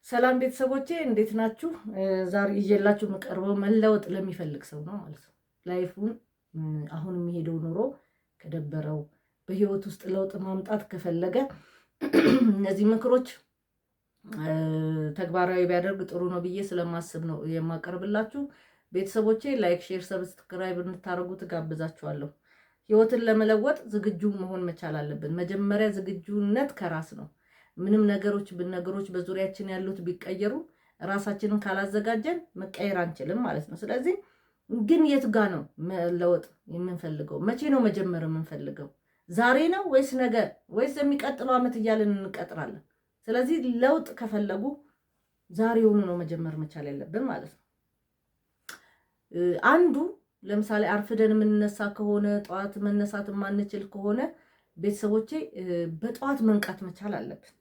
ሰላም ቤተሰቦቼ እንዴት ናችሁ? ዛሬ ይዤላችሁ የምቀርበው መለወጥ ለሚፈልግ ሰው ነው ማለት ነው። ላይፉን አሁን የሚሄደው ኑሮ ከደበረው በህይወት ውስጥ ለውጥ ማምጣት ከፈለገ እነዚህ ምክሮች ተግባራዊ ቢያደርግ ጥሩ ነው ብዬ ስለማስብ ነው የማቀርብላችሁ። ቤተሰቦቼ ላይክ፣ ሼር፣ ሰብስክራይብ እንድታደርጉ ትጋብዛችኋለሁ። ህይወትን ለመለወጥ ዝግጁ መሆን መቻል አለብን። መጀመሪያ ዝግጁነት ከራስ ነው። ምንም ነገሮች በዙሪያችን ያሉት ቢቀየሩ ራሳችንን ካላዘጋጀን መቀየር አንችልም ማለት ነው። ስለዚህ ግን የት ጋ ነው መለወጥ የምንፈልገው? መቼ ነው መጀመር የምንፈልገው? ዛሬ ነው ወይስ ነገ ወይስ የሚቀጥለው ዓመት እያልን እንቀጥራለን? ስለዚህ ለውጥ ከፈለጉ ዛሬውኑ ነው መጀመር መቻል ያለብን ማለት ነው። አንዱ ለምሳሌ አርፍደን የምንነሳ ከሆነ ጠዋት መነሳት የማንችል ከሆነ ቤተሰቦቼ በጠዋት መንቃት መቻል አለብን።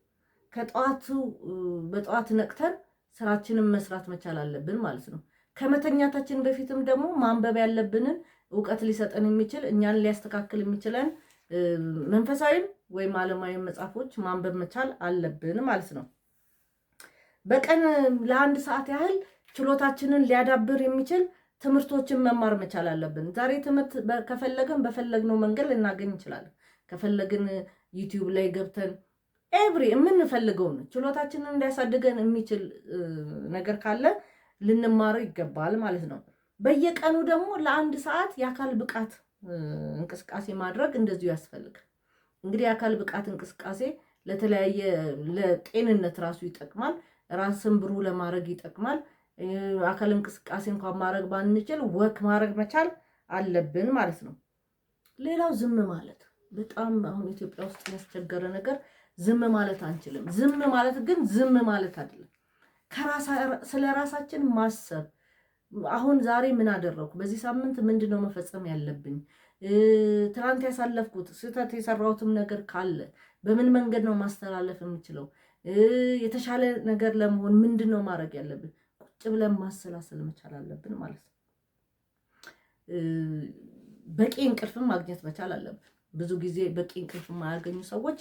በጠዋት ነቅተን ስራችንን መስራት መቻል አለብን ማለት ነው። ከመተኛታችን በፊትም ደግሞ ማንበብ ያለብንን እውቀት ሊሰጠን የሚችል እኛን ሊያስተካክል የሚችለን መንፈሳዊም ወይም ዓለማዊ መጽሐፎች ማንበብ መቻል አለብን ማለት ነው። በቀን ለ1 ሰዓት ያህል ችሎታችንን ሊያዳብር የሚችል ትምህርቶችን መማር መቻል አለብን። ዛሬ ትምህርት ከፈለግን በፈለግነው መንገድ ልናገኝ እንችላለን። ከፈለግን ዩቲዩብ ላይ ገብተን የምንፈልገውን ችሎታችንን እንዲያሳድገን የሚችል ነገር ካለ ልንማረው ይገባል ማለት ነው። በየቀኑ ደግሞ ለ1 ሰዓት የአካል ብቃት እንቅስቃሴ ማድረግ እንደዚሁ ያስፈልጋል። እንግዲህ የአካል ብቃት እንቅስቃሴ ለተለያየ ለጤንነት ራሱ ይጠቅማል። ራስን ብሩህ ለማድረግ ይጠቅማል። አካል እንቅስቃሴ እንኳን ማድረግ ባንችል ወክ ማድረግ መቻል አለብን ማለት ነው። ሌላው ዝም ማለት በጣም አሁን ኢትዮጵያ ውስጥ ያስቸገረ ነገር ዝም ማለት አንችልም። ዝም ማለት ግን ዝም ማለት አይደለም። ስለ ራሳችን ማሰብ፣ አሁን ዛሬ ምን አደረኩ፣ በዚህ ሳምንት ምንድነው መፈጸም ያለብኝ፣ ትናንት ያሳለፍኩት ስህተት የሰራሁትም ነገር ካለ በምን መንገድ ነው ማስተላለፍ የምችለው፣ የተሻለ ነገር ለመሆን ምንድነው ማድረግ ያለብን፣ ቁጭ ብለን ማሰላሰል መቻል አለብን ማለት ነው። በቂ እንቅልፍም ማግኘት መቻል አለብን። ብዙ ጊዜ በቂ እንቅልፍ የማያገኙ ሰዎች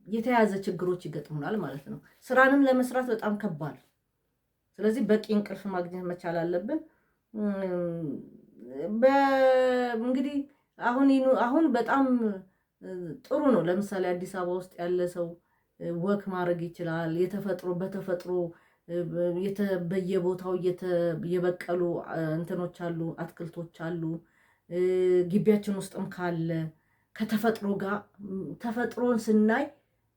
የተያዘ ችግሮች ይገጥሙናል ማለት ነው። ስራንም ለመስራት በጣም ከባድ። ስለዚህ በቂ እንቅልፍ ማግኘት መቻል አለብን። እንግዲህ አሁን በጣም ጥሩ ነው። ለምሳሌ አዲስ አበባ ውስጥ ያለ ሰው ወክ ማድረግ ይችላል። በተፈጥሮ በየቦታው የበቀሉ እንትኖች አሉ፣ አትክልቶች አሉ። ግቢያችን ውስጥም ካለ ከተፈጥሮ ጋር ተፈጥሮን ስናይ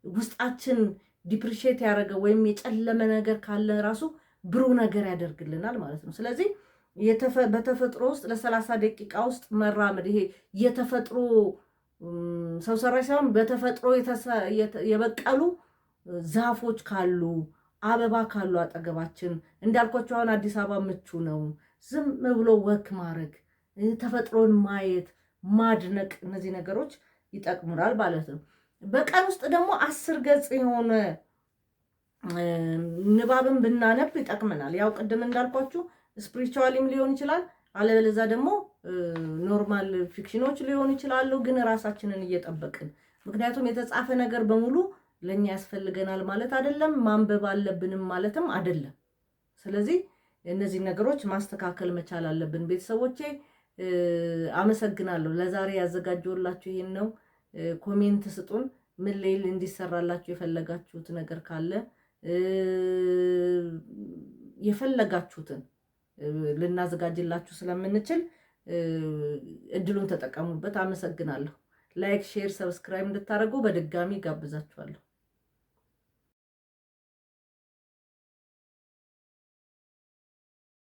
ውስጣችን ዲፕሪሼት ያደረገ ወይም የጨለመ ነገር ካለ ራሱ ብሩህ ነገር ያደርግልናል ማለት ነው። ስለዚህ በተፈጥሮ ውስጥ ለ30 ደቂቃ ውስጥ መራመድ፣ ይሄ የተፈጥሮ ሰው ሰራሽ ሳይሆን በተፈጥሮ የበቀሉ ዛፎች ካሉ አበባ ካሉ አጠገባችን፣ እንዳልኳቸው አሁን አዲስ አበባ ምቹ ነው። ዝም ብሎ ወክ ማድረግ፣ ተፈጥሮን ማየት፣ ማድነቅ፣ እነዚህ ነገሮች ይጠቅሙናል ማለት ነው። በቀን ውስጥ ደግሞ 10 ገጽ የሆነ ንባብን ብናነብ ይጠቅመናል። ያው ቅድም እንዳልኳችሁ ስፒሪቹዋሊም ሊሆን ይችላል፣ አለበለዚያ ደግሞ ኖርማል ፊክሽኖች ሊሆኑ ይችላሉ። ግን ራሳችንን እየጠበቅን፣ ምክንያቱም የተጻፈ ነገር በሙሉ ለኛ ያስፈልገናል ማለት አይደለም፣ ማንበብ አለብንም ማለትም አይደለም። ስለዚህ እነዚህ ነገሮች ማስተካከል መቻል አለብን። ቤተሰቦቼ አመሰግናለሁ። ለዛሬ ያዘጋጀሁላችሁ ይሄን ነው። ኮሜንት ስጡን። ምን ላይ እንዲሰራላችሁ የፈለጋችሁት ነገር ካለ የፈለጋችሁትን ልናዘጋጅላችሁ ስለምንችል እድሉን ተጠቀሙበት። አመሰግናለሁ። ላይክ፣ ሼር፣ ሰብስክራይብ እንድታደርጉ በድጋሚ ጋብዛችኋለሁ።